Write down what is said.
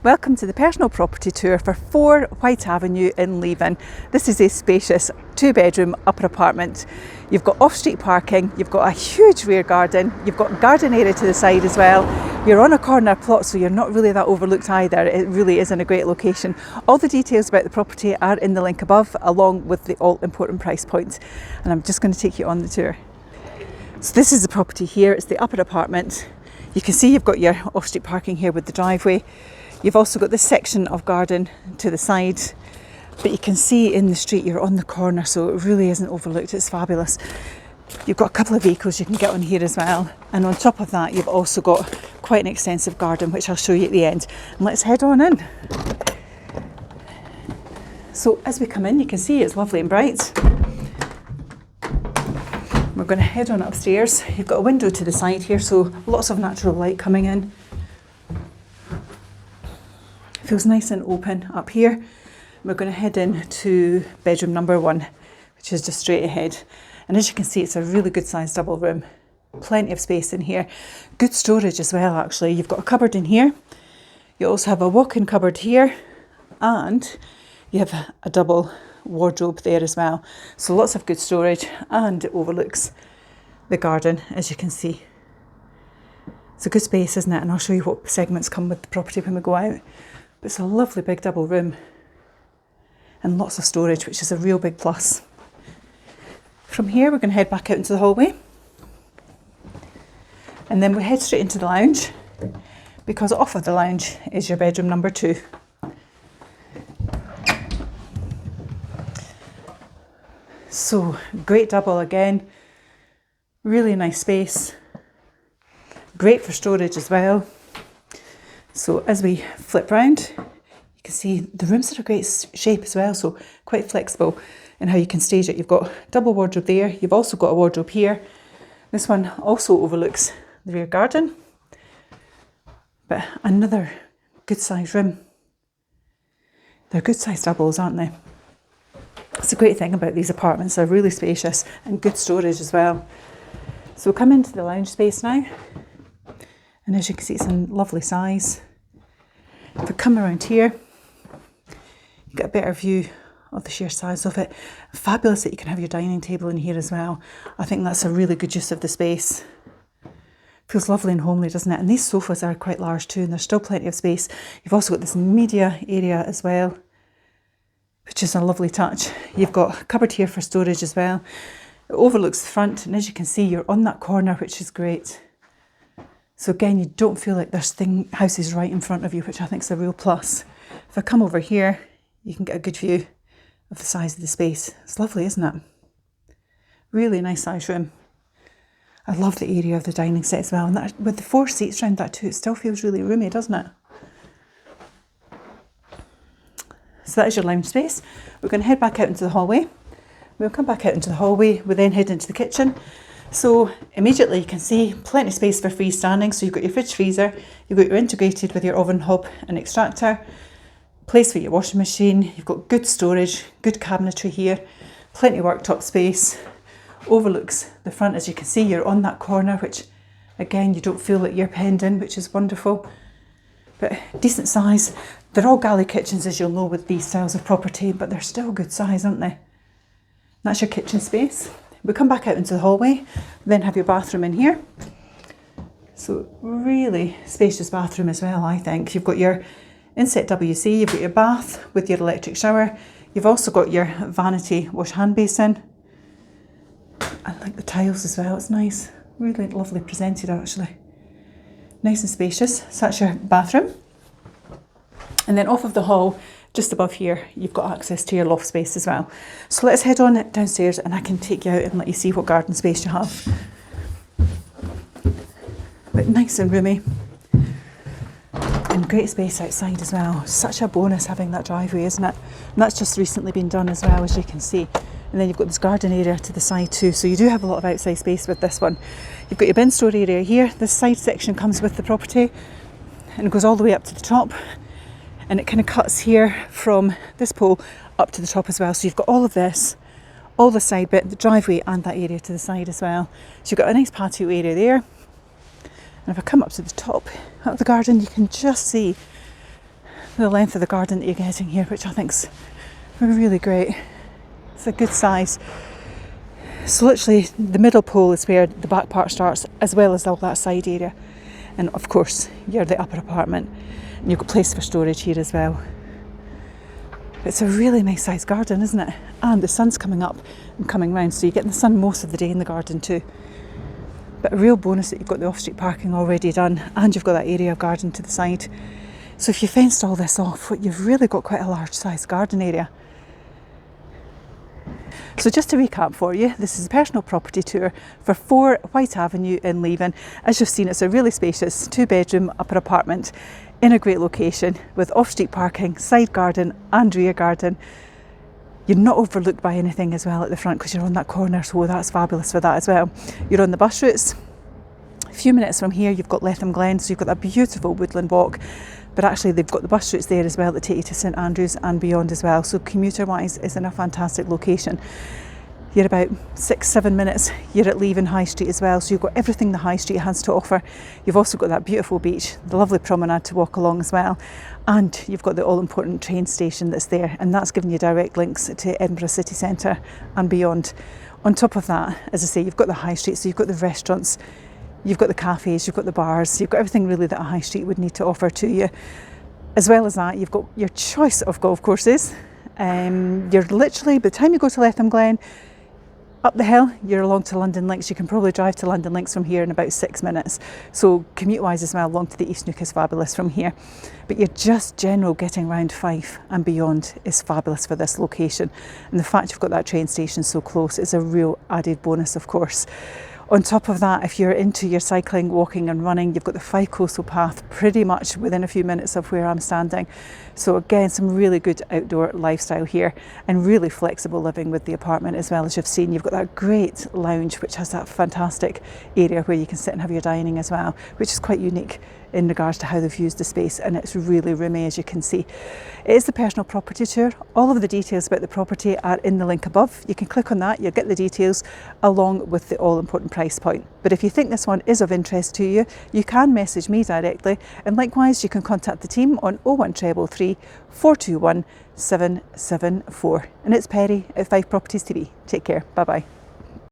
Welcome to the personal property tour for 4 White Avenue in Leven. This is a spacious 2-bedroom upper apartment. You've got off-street parking, you've got a huge rear garden, you've got garden area to the side as well. You're on a corner plot, so you're not really that overlooked either. It really is in a great location. All the details about the property are in the link above, along with the all-important price point. And I'm just going to take you on the tour. So this is the property here. It's the upper apartment. You can see you've got your off-street parking here with the driveway. You've also got this section of garden to the side, but you can see in the street you're on the corner, so it really isn't overlooked. It's fabulous. You've got a couple of vehicles you can get on here as well, and on top of that you've also got quite an extensive garden, which I'll show you at the end. And let's head on in. So as we come in, you can see it's lovely and bright. We're going to head on upstairs. You've got a window to the side here, so lots of natural light coming in. Feels nice and open up here. We're going to head in to bedroom number 1, which is just straight ahead. And as you can see, it's a really good sized double room. Plenty of space in here. Good storage as well, actually. You've got a cupboard in here. You also have a walk-in cupboard here, and you have a double wardrobe there as well. So lots of good storage, and it overlooks the garden, as you can see. It's a good space, isn't it? And I'll show you what segments come with the property when we go out. But it's a lovely big double room and lots of storage, which is a real big plus. From here, we're going to head back out into the hallway, and then we head straight into the lounge, because off of the lounge is your bedroom number 2. So great double again, really nice space, great for storage as well. So as we flip round, you can see the rooms are a great shape as well, so quite flexible in how you can stage it. You've got double wardrobe there, you've also got a wardrobe here. This one also overlooks the rear garden, but another good sized room. They're good sized doubles, aren't they? It's a great thing about these apartments, they're really spacious and good storage as well. So we'll come into the lounge space now, and as you can see, it's a lovely size. If we come around here, you get a better view of the sheer size of it. Fabulous that you can have your dining table in here as well. I think that's a really good use of the space. Feels lovely and homely, doesn't it? And these sofas are quite large too, and there's still plenty of space. You've also got this media area as well, which is a lovely touch. You've got a cupboard here for storage as well. It overlooks the front, and as you can see, you're on that corner, which is great. So again, you don't feel like there's houses right in front of you, which I think is a real plus. If I come over here, you can get a good view of the size of the space. It's lovely, isn't it? Really nice size room. I love the area of the dining set as well. And that, with the 4 seats around that too, it still feels really roomy, doesn't it? So that is your lounge space. We're going to head back out into the hallway. We'll come back out into the hallway. We then head into the kitchen. So immediately you can see plenty of space for freestanding. So you've got your fridge freezer, you've got your integrated with your oven hob and extractor, place for your washing machine, you've got good storage, good cabinetry here, plenty of worktop space, overlooks the front. As you can see, you're on that corner, which again, you don't feel like you're penned in, which is wonderful. But decent size. They're all galley kitchens, as you'll know with these styles of property, but they're still good size, aren't they? That's your kitchen space. We come back out into the hallway, then have your bathroom in here. So really spacious bathroom as well, I think. You've got your inset WC, you've got your bath with your electric shower. You've also got your vanity wash hand basin. I like the tiles as well, it's nice. Really lovely presented actually. Nice and spacious. So that's your bathroom. And then off of the hall, just above here, you've got access to your loft space as well. So let's head on downstairs, and I can take you out and let you see what garden space you have. But nice and roomy. And great space outside as well. Such a bonus having that driveway, isn't it? And that's just recently been done as well, as you can see. And then you've got this garden area to the side too. So you do have a lot of outside space with this one. You've got your bin store area here. This side section comes with the property and it goes all the way up to the top. And it kind of cuts here from this pole up to the top as well. So you've got all of this, all the side bit, the driveway and that area to the side as well. So you've got a nice patio area there. And if I come up to the top of the garden, you can just see the length of the garden that you're getting here, which I think's really great. It's a good size. So literally the middle pole is where the back part starts, as well as all that side area. And of course, you're the upper apartment. And you've got place for storage here as well. It's a really nice sized garden, isn't it? And the sun's coming up and coming round, so you're getting the sun most of the day in the garden too. But a real bonus that you've got the off-street parking already done, and you've got that area of garden to the side. So if you fenced all this off, you've really got quite a large sized garden area. So just to recap for you, this is a personal property tour for 4 White Avenue in Leven. As you've seen, it's a really spacious 2-bedroom upper apartment in a great location with off-street parking, side garden and rear garden. You're not overlooked by anything as well at the front because you're on that corner, so that's fabulous for that as well. You're on the bus routes. A few minutes from here you've got Letham Glen, so you've got that beautiful woodland walk. But actually they've got the bus routes there as well that take you to St Andrews and beyond as well. So commuter-wise, it's in a fantastic location. You're about 6-7 minutes. You're at Leven High Street as well. So you've got everything the High Street has to offer. You've also got that beautiful beach, the lovely promenade to walk along as well. And you've got the all-important train station that's there. And that's giving you direct links to Edinburgh City Centre and beyond. On top of that, as I say, you've got the High Street. So you've got the restaurants, you've got the cafes, you've got the bars, you've got everything really that a high street would need to offer to you. As well as that, you've got your choice of golf courses. You're literally, by the time you go to Letham Glen, up the hill, you're along to London Links. You can probably drive to London Links from here in about 6 minutes. So commute-wise as well, along to the East Neuk is fabulous from here. But you're just general getting around Fife and beyond is fabulous for this location. And the fact you've got that train station so close is a real added bonus, of course. On top of that, if you're into your cycling, walking and running, you've got the Fife Coastal Path pretty much within a few minutes of where I'm standing. So again, some really good outdoor lifestyle here and really flexible living with the apartment as well. As you've seen, you've got that great lounge which has that fantastic area where you can sit and have your dining as well, which is quite unique in regards to how they've used the space, and it's really roomy, as you can see. It is the personal property tour. All of the details about the property are in the link above. You can click on that, you'll get the details along with the all-important price point. But if you think this one is of interest to you, you can message me directly, and likewise you can contact the team on 01333 421 774. And it's Perry at Fife Properties TV. Take care. Bye bye.